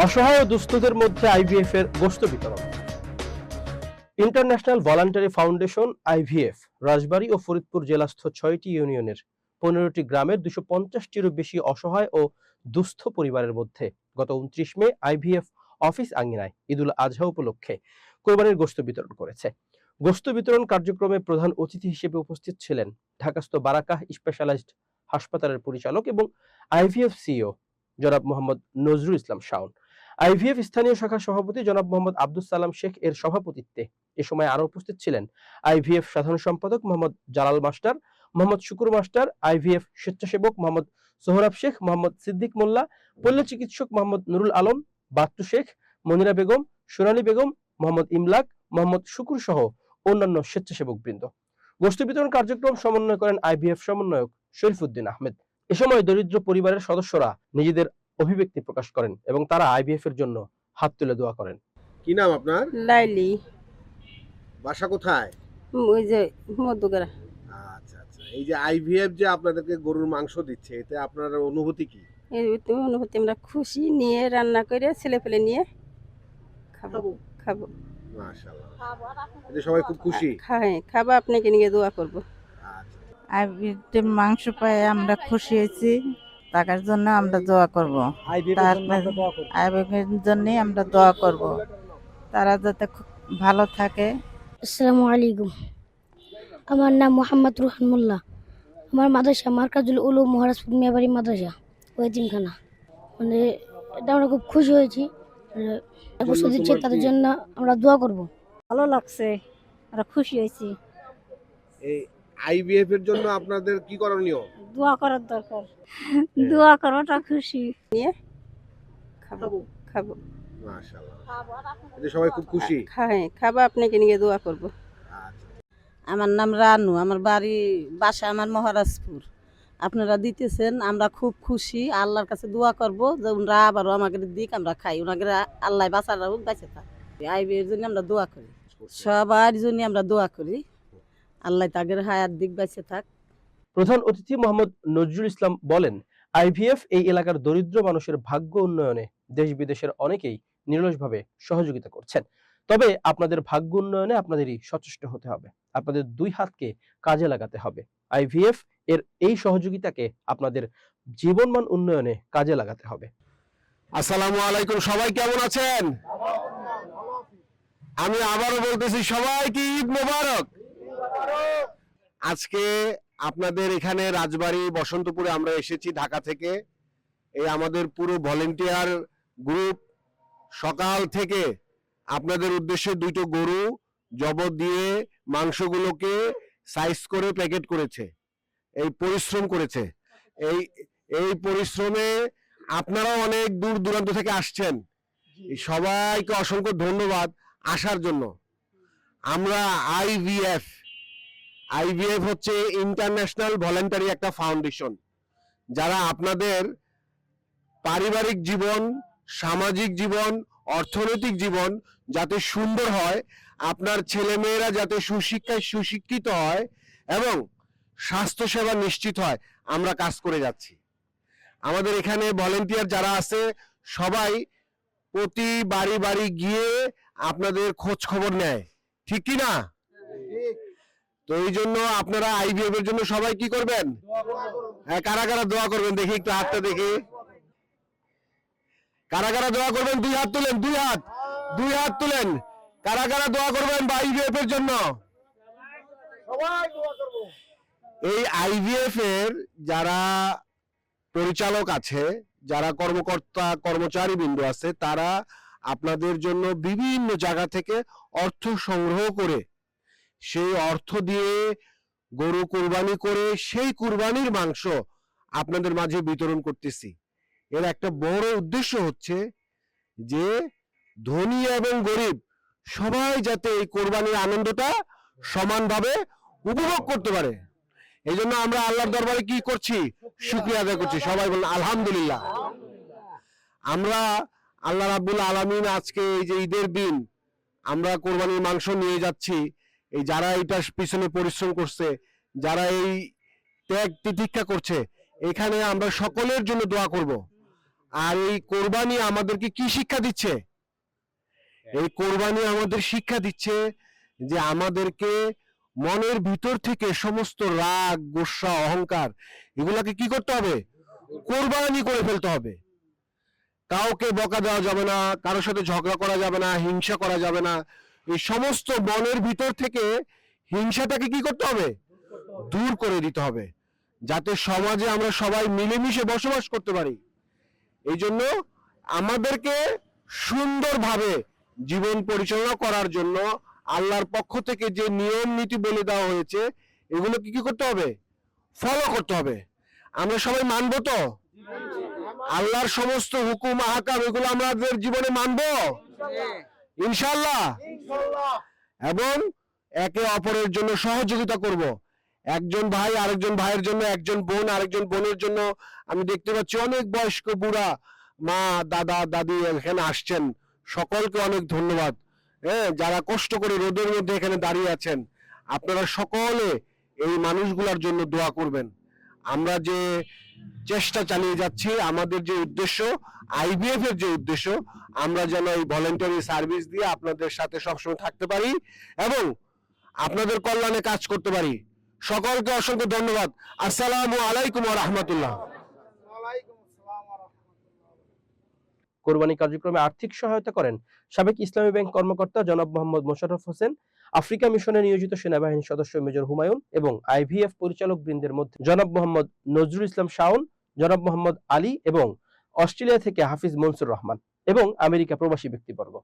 অসহায় ও দুস্থদের মধ্যে আইভিএফ এর গোশত বিতরণ। ইন্টারন্যাশনাল ভলান্টারি ফাউন্ডেশন আইভিএফ রাজবাড়ী ও ফরিদপুর জেলাস্থ ৬টি ইউনিয়নের ১৫টি গ্রামের ২৫০টিরও বেশি অসহায় ও দুস্থ পরিবারের মধ্যে গত ২৯ মে আইভিএফ অফিস আঙ্গিনায় ঈদুল আজহা উপলক্ষে কোরবানির গোশত বিতরণ করেছে। গোশত বিতরণ কার্যক্রমে প্রধান অতিথি হিসেবে উপস্থিত ছিলেন ঢাকাস্থ বারাকাহ স্পেশালাইজড হাসপাতালের পরিচালক এবং আইভিএফ সিইও জনাব মোহাম্মদ নজরুল ইসলাম শাওন। আইভিএফ স্থানীয় শাখার সভাপতি জনাব মোহাম্মদ আব্দুস সালাম শেখ এর সভাপতিত্বে এ সময় আরো উপস্থিত ছিলেন আইভিএফ সাধারণ সম্পাদক মোহাম্মদ জালাল মাস্টার, মোহাম্মদ শুকুর মাস্টার, আইভিএফ স্বেচ্ছাসেবক মোহাম্মদ সোহরাব শেখ, মোহাম্মদ সিদ্দিক মোল্লা, পল্লী চিকিৎসক মোহাম্মদ নুরুল আলম, বাত্তু শেখ, মনিরা বেগম, সোনালী বেগম, মোহাম্মদ ইমলাক, মোহাম্মদ শুকুর সহ অন্যান্য স্বেচ্ছাসেবক বৃন্দ। গোশত বিতরণ কার্যক্রম সমন্বয় করেন আইভিএফ সমন্বয়ক শরীফউদ্দিন আহমেদ। এ সময় দরিদ্র পরিবারের সদস্যরা নিজেদের অভিব্যক্তি প্রকাশ করেন এবং তারা আইভিএফ এর জন্য হাত তুলে দোয়া করেন। কি নাম আপনার? লাইলি। বাসা কোথায়? ওই যে মধুগড়া। আচ্ছা আচ্ছা, এই যে আইভিএফ যে আপনাদেরকে গরুর মাংস দিচ্ছে, এতে আপনার অনুভূতি কি? এই অনুভূতি আমরা খুশি নিয়ে রান্না করে ছেলে পেলে নিয়ে খাবো। মাশাআল্লাহ, এতে সবাই খুব খুশি। খাবো, আপনাকে নিয়ে দোয়া করবো। আইভিএফ মাংস পাই আমরা খুশি হয়েছি, টাকার জন্য আমরা দোয়া করব। আইভিএফের জন্য আমরা দোয়া করব, তারা যাতে খুব ভালো থাকে। আসসালামু আলাইকুম। আমার নাম মোহাম্মদ রুহান মোল্লা। আমার মাদ্রাসা মার্কাজুল উলুম মহারাজপুর মিয়াবাড়ি মাদ্রাসা ওয়েতিমখানা। মানে এটা আমরা খুব খুশি হয়েছি, গোশত দিচ্ছে তাদের জন্য আমরা দোয়া করব। ভালো লাগছে, আমরা খুশি হয়েছি। এই আইভিএফ এর জন্য আপনাদের কি করণীয়? দোয়া করার দরকার, দোয়া করাটা খুশি নিয়ে খাবো। মাশাআল্লাহ, এতে সবাই খুব খুশি। খাবো, আপনাকে নিয়ে দোয়া করবো। আমার নাম রানু, আমার বাসা আমার মহারাজপুর। আপনারা দিতেছেন, আমরা খুব খুশি। আল্লাহর কাছে দোয়া করব যে ওনারা আবারও আমাকে দিক, আমরা খাই, ওনাকে আল্লাহ বাঁচার রাখুক, বেঁচে থাক। আইভিএফের জন্য আমরা দোয়া করি, সবার জন্য আমরা দোয়া করি, আল্লাহ তাদের হায়াত দিক, বেঁচে থাক। প্রধান অতিথি মোহাম্মদ নজরুল ইসলাম বলেন, আইভিএফ এই এলাকার দরিদ্র মানুষের ভাগ্য উন্নয়নে দেশ বিদেশের অনেকেই নিরলসভাবে সহযোগিতা করছেন। তবে আপনাদের ভাগ্য উন্নয়নে আপনাদেরই সচেষ্ট হতে হবে, আপনাদের দুই হাতকে কাজে লাগাতে হবে। আইভিএফ এর এই সহযোগিতাকে আপনাদের জীবনমান উন্নয়নে কাজে লাগাতে হবে। আসসালামু আলাইকুম, সবাই কেমন আছেন? আমি আবারও বলতেছি, সবাইকে ঈদ মোবারক। আজকে আপনাদের এখানে রাজবাড়ী বসন্তপুরে আমরা এসেছি ঢাকা থেকে। এই আমাদের পুরো ভলেন্টিয়ার গ্রুপ সকাল থেকে আপনাদের উদ্দেশ্যে দুটো গরু জবত দিয়ে মাংসগুলোকে সাইজ করে প্যাকেট করেছে, এই পরিশ্রম করেছে। এই পরিশ্রমে আপনারাও অনেক দূর দূরান্ত থেকে আসছেন, সবাইকে অসংখ্য ধন্যবাদ আসার জন্য। আমরা আইভিএফ হচ্ছে ইন্টারন্যাশনাল ভলান্টারি একটা ফাউন্ডেশন, যারা আপনাদের পারিবারিক জীবন, সামাজিক জীবন, অর্থনৈতিক জীবন যাতে সুন্দর হয়, আপনার ছেলেমেয়েরা যাতে সুশিক্ষিত হয় এবং স্বাস্থ্যসেবা নিশ্চিত হয়, আমরা কাজ করে যাচ্ছি। আমাদের এখানে ভলেন্টিয়ার যারা আছে সবাই প্রতি বাড়ি বাড়ি গিয়ে আপনাদের খোঁজ খবর নেয়, ঠিক কি না? তো এই জন্য আপনারা আইভিএফ এর জন্য সবাই কি করবেন? হ্যাঁ, কারা কারা দোয়া করবেন দেখি, একটু হাতটা দেখি। কারা কারা দোয়া করবেন? দুই হাত তুলেন, দুই হাত তুলেন। কারা কারা দোয়া করবেন আইভিএফ এর জন্য? এই আইভিএফ এর যারা পরিচালক আছে, যারা কর্মকর্তা কর্মচারী বৃন্দ আছে, তারা আপনাদের জন্য বিভিন্ন জায়গা থেকে অর্থ সংগ্রহ করে সেই অর্থ দিয়ে গরু কুরবানি করে সেই কুরবানির মাংস আপনাদের মাঝে বিতরণ করতেছি। এর একটা বড় উদ্দেশ্য হচ্ছে যে ধনী এবং গরিব সবাই যাতে এই কোরবানির আনন্দটা সমানভাবে উপভোগ করতে পারে। এই জন্য আমরা আল্লাহর দরবারে কি করছি? শুকরিয়া আদায় করছি। সবাই বলেন আলহামদুলিল্লাহ। আমরা আল্লাহ রাব্বুল আলামিন আজকে এই যে ঈদের দিন আমরা কোরবানির মাংস নিয়ে যাচ্ছি, এই যারা এটার পিছনে পরিশ্রম করছে, যারা এই ত্যাগ তিতিক্ষা করছে, এখানে আমরা সকলের জন্য দোয়া করব। আর এই কোরবানি আমাদেরকে কি শিক্ষা দিচ্ছে? এই কোরবানি আমাদের শিক্ষা দিচ্ছে যে আমাদেরকে মনের ভিতর থেকে সমস্ত রাগ, গোসা, অহংকার এগুলাকে কি করতে হবে? কোরবানি করে ফেলতে হবে। কাউকে বকা দেওয়া যাবে না, কারোর সাথে ঝগড়া করা যাবে না, হিংসা করা যাবে না। এই সমস্ত মনের ভিতর থেকে হিংসাটাকে কি করতে হবে? দূর করে দিতে হবে, যাতে সমাজে আমরা সবাই মিলেমিশে বসবাস করতে পারি। এই জন্য আমাদেরকে সুন্দরভাবে জীবন পরিচালনা করার জন্য আল্লাহর পক্ষ থেকে যে নিয়ম নীতি বলে দেওয়া হয়েছে এগুলোকে কি করতে হবে? ফলো করতে হবে। আমরা সবাই মানবো তো? আল্লাহর সমস্ত হুকুম আহকাম এগুলো আমাদের জীবনে মানবো ইনশাআল্লাহ। এবং একে অপরের জন্য সহযোগিতা করব। একজন ভাই আরেকজন ভাইয়ের জন্য, একজন বোন আরেকজন বোনের জন্য। আমি দেখতে পাচ্ছি অনেক বয়স্ক বুড়া মা, দাদা, দাদি এখানে আসছেন। সকলকে অনেক ধন্যবাদ। হ্যাঁ, যারা কষ্ট করে রোদের মধ্যে এখানে দাঁড়িয়ে আছেন, আপনারা সকলে এই মানুষগুলোর জন্য দোয়া করবেন। আমরা যে চেষ্টা চালিয়ে যাচ্ছি, আমাদের যে উদ্দেশ্য, আইভিএফ এর যে উদ্দেশ্য, আমরা যেন এই ভলেন্টারি সার্ভিস দিয়ে আপনাদের সাথে সবসময় থাকতে পারি এবং আপনাদের কল্যাণে কাজ করতে পারি। সকলকে অসংখ্য ধন্যবাদ। আসসালামু আলাইকুম ওয়া রাহমাতুল্লাহ। কোরবানি কার্যক্রমে আর্থিক সহায়তা করেন সাবেক ইসলামী ব্যাংক কর্মকর্তা জনাব মোহাম্মদ মোশাররফ হোসেন, আফ্রিকা মিশনে নিয়োজিত সেনাবাহিনী সদস্য মেজর হুমায়ুন এবং আইভিএফ পরিচালক বৃন্দের মধ্যে জনাব মোহাম্মদ নজরুল ইসলাম শাওন, জনাব মোহাম্মদ আলী এবং অস্ট্রেলিয়া থেকে হাফিজ মনসুর রহমান এবং আমেরিকা প্রবাসী ব্যক্তিবর্গ।